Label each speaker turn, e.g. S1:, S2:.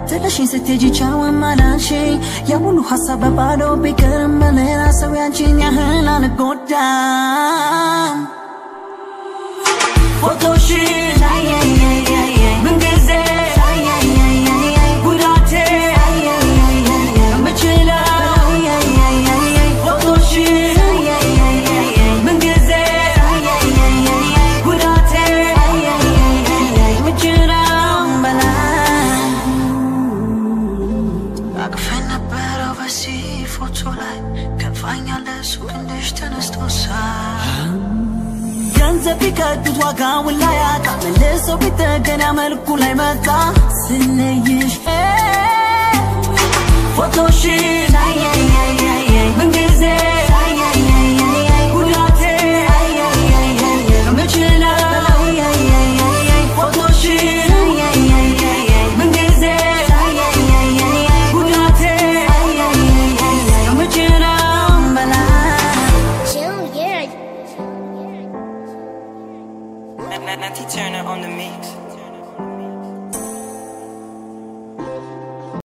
S1: تلاشين ستجي جاوا مالاشي يا ولو حسب بارو بكرم ملينا سويانشين يا هلا نقدام فوتوشي من جزء وداتي مجلا فوتوشي من جزء وداتي مجلا بلا أقفنا برا بسي فوتولاي كفاين على سوق نشتنستوسا ገንዘብ ከድት ዋጋውን ላይ ያጣ መልሶ ቢጠገን መልኩ ላይ መጣ ስለይሽ ፎቶሽን ምን ጊዜ ጉዳቴ ምችለው ፎቶሽን ምን ጊዜ ጉዳቴ ምችለው በላይ
S2: Natty Turner on the mix.